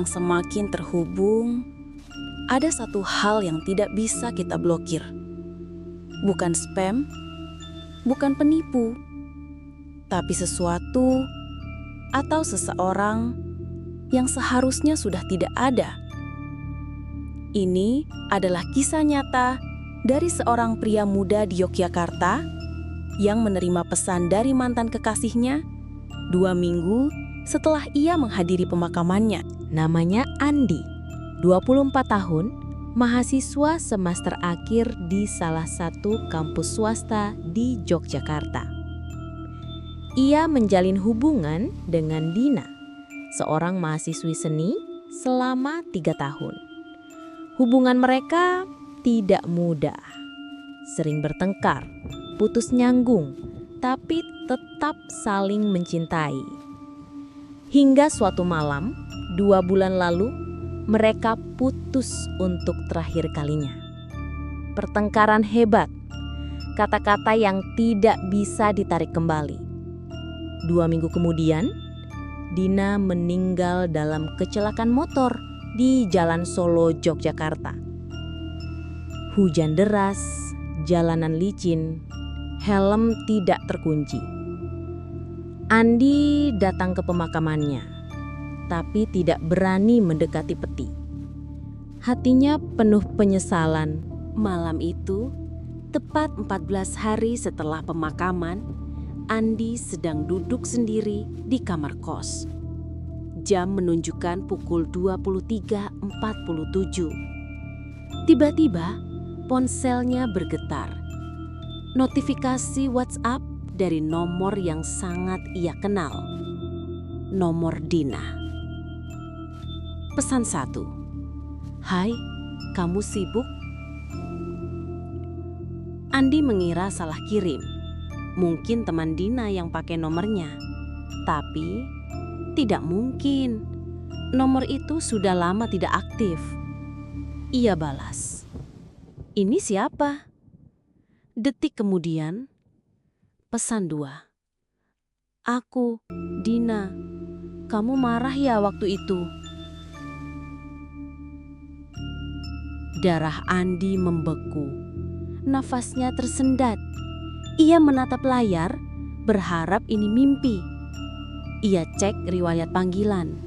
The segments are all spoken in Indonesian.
yang semakin terhubung, ada satu hal yang tidak bisa kita blokir. Bukan spam, bukan penipu, tapi sesuatu atau seseorang yang seharusnya sudah tidak ada. Ini adalah kisah nyata dari seorang pria muda di Yogyakarta yang menerima pesan dari mantan kekasihnya 2 minggu setelah ia menghadiri pemakamannya. Namanya Andi, 24 tahun, mahasiswa semester akhir di salah satu kampus swasta di Yogyakarta. Ia menjalin hubungan dengan Dina, seorang mahasiswi seni, selama 3 tahun. Hubungan mereka tidak mudah, sering bertengkar, putus nyambung, tapi tetap saling mencintai. Hingga suatu malam, 2 bulan lalu, mereka putus untuk terakhir kalinya. Pertengkaran hebat, kata-kata yang tidak bisa ditarik kembali. 2 minggu kemudian, Dina meninggal dalam kecelakaan motor di Jalan Solo, Yogyakarta. Hujan deras, jalanan licin, helm tidak terkunci. Andi datang ke pemakamannya, tapi tidak berani mendekati peti. Hatinya penuh penyesalan. Malam itu, tepat 14 hari setelah pemakaman, Andi sedang duduk sendiri di kamar kos. Jam menunjukkan pukul 23.47. Tiba-tiba, ponselnya bergetar. Notifikasi WhatsApp dari nomor yang sangat ia kenal. Nomor Dina. Pesan 1. Hai, kamu sibuk? Andi mengira salah kirim. Mungkin teman Dina yang pakai nomornya. Tapi tidak mungkin. Nomor itu sudah lama tidak aktif. Ia balas. Ini siapa? Detik kemudian, pesan 2. Aku, Dina. Kamu marah ya waktu itu? Darah Andi membeku. Nafasnya tersendat. Ia menatap layar, berharap ini mimpi. Ia cek riwayat panggilan.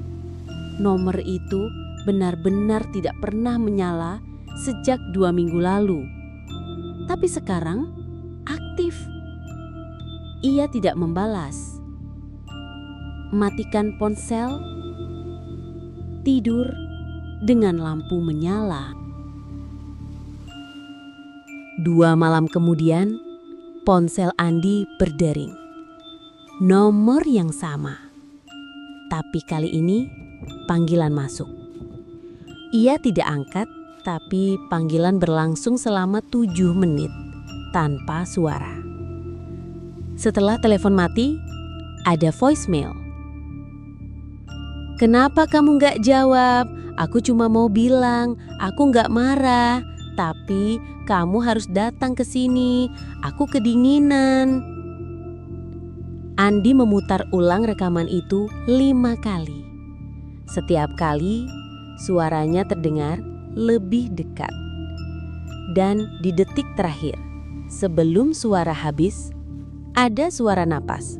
Nomor itu benar-benar tidak pernah menyala sejak 2 minggu lalu. Tapi sekarang aktif. Ia tidak membalas. Matikan ponsel, tidur dengan lampu menyala. 2 malam kemudian, ponsel Andi berdering. Nomor yang sama. Tapi kali ini panggilan masuk. Ia tidak angkat, tapi panggilan berlangsung selama 7 menit tanpa suara. Setelah telepon mati, ada voicemail. Kenapa kamu gak jawab? Aku cuma mau bilang, aku gak marah. Tapi kamu harus datang ke sini. Aku kedinginan. Andi memutar ulang rekaman itu 5 kali. Setiap kali suaranya terdengar lebih dekat. Dan di detik terakhir, sebelum suara habis, ada suara napas.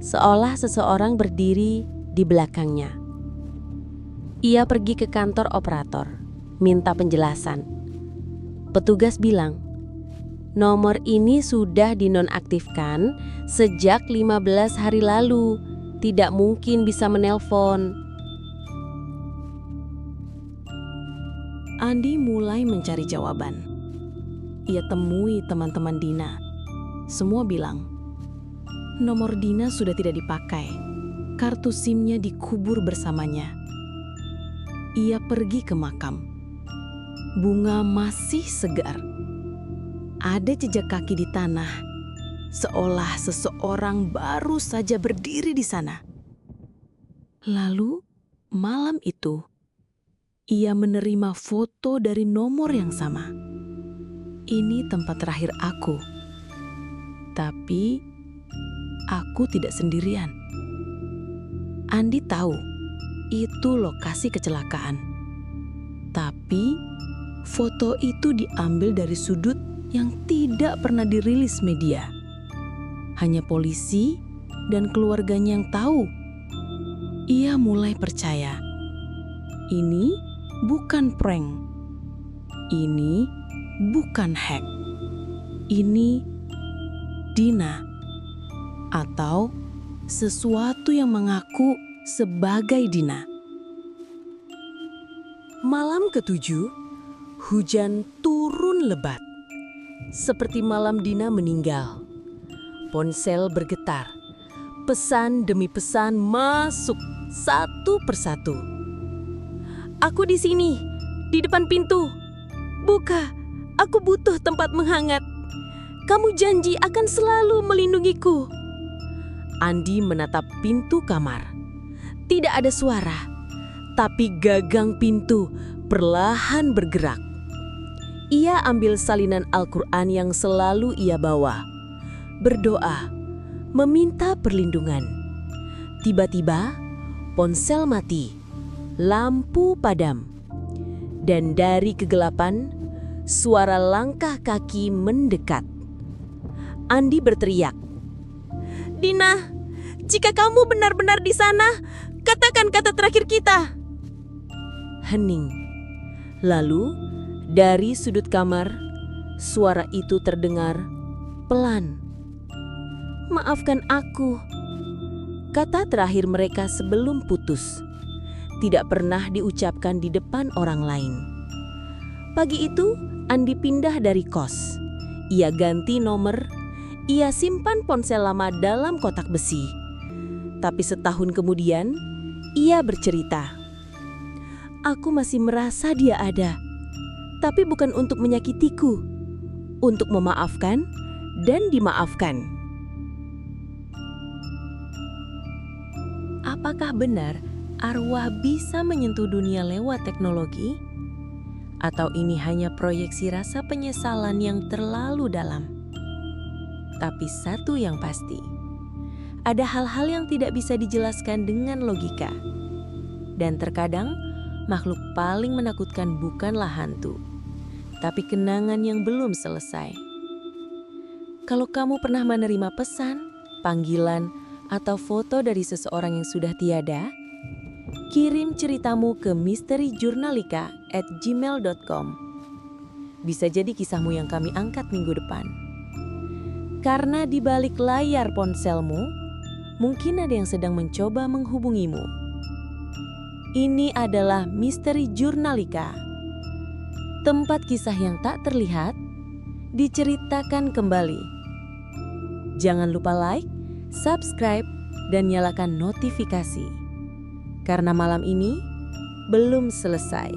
Seolah seseorang berdiri di belakangnya. Ia pergi ke kantor operator, minta penjelasan. Petugas bilang, nomor ini sudah dinonaktifkan sejak 15 hari lalu. Tidak mungkin bisa menelpon. Andi mulai mencari jawaban. Ia temui teman-teman Dina. Semua bilang, nomor Dina sudah tidak dipakai. Kartu SIM-nya dikubur bersamanya. Ia pergi ke makam. Bunga masih segar. Ada jejak kaki di tanah, seolah seseorang baru saja berdiri di sana. Lalu, malam itu, ia menerima foto dari nomor yang sama. Ini tempat terakhir aku. Tapi, aku tidak sendirian. Andi tahu itu lokasi kecelakaan. Tapi foto itu diambil dari sudut yang tidak pernah dirilis media. Hanya polisi dan keluarganya yang tahu. Ia mulai percaya. Ini bukan prank. Ini bukan hack. Ini Dina. Atau sesuatu yang mengaku sebagai Dina. Malam ketujuh, hujan turun lebat. Seperti malam Dina meninggal. Ponsel bergetar. Pesan demi pesan masuk satu persatu. Aku di sini, di depan pintu. Buka, aku butuh tempat menghangat. Kamu janji akan selalu melindungiku. Andi menatap pintu kamar. Tidak ada suara, tapi gagang pintu perlahan bergerak. Ia ambil salinan Al-Quran yang selalu ia bawa. Berdoa, meminta perlindungan. Tiba-tiba, ponsel mati, lampu padam. Dan dari kegelapan, suara langkah kaki mendekat. Andi berteriak, "Dina, jika kamu benar-benar di sana, katakan kata terakhir kita." Hening. Lalu, dari sudut kamar, suara itu terdengar pelan. "Maafkan aku." Kata terakhir mereka sebelum putus. Tidak pernah diucapkan di depan orang lain. Pagi itu, Andi pindah dari kos. Ia ganti nomor, ia simpan ponsel lama dalam kotak besi. Tapi setahun kemudian, ia bercerita, "Aku masih merasa dia ada, tapi bukan untuk menyakitiku, untuk memaafkan dan dimaafkan." Apakah benar arwah bisa menyentuh dunia lewat teknologi? Atau ini hanya proyeksi rasa penyesalan yang terlalu dalam? Tapi satu yang pasti, ada hal-hal yang tidak bisa dijelaskan dengan logika. Dan terkadang, makhluk paling menakutkan bukanlah hantu, tapi kenangan yang belum selesai. Kalau kamu pernah menerima pesan, panggilan, atau foto dari seseorang yang sudah tiada, kirim ceritamu ke misterijurnalika@gmail.com. Bisa jadi kisahmu yang kami angkat minggu depan. Karena di balik layar ponselmu, mungkin ada yang sedang mencoba menghubungimu. Ini adalah Misteri Jurnalika. Tempat kisah yang tak terlihat diceritakan kembali. Jangan lupa like, subscribe, dan nyalakan notifikasi. Karena malam ini belum selesai.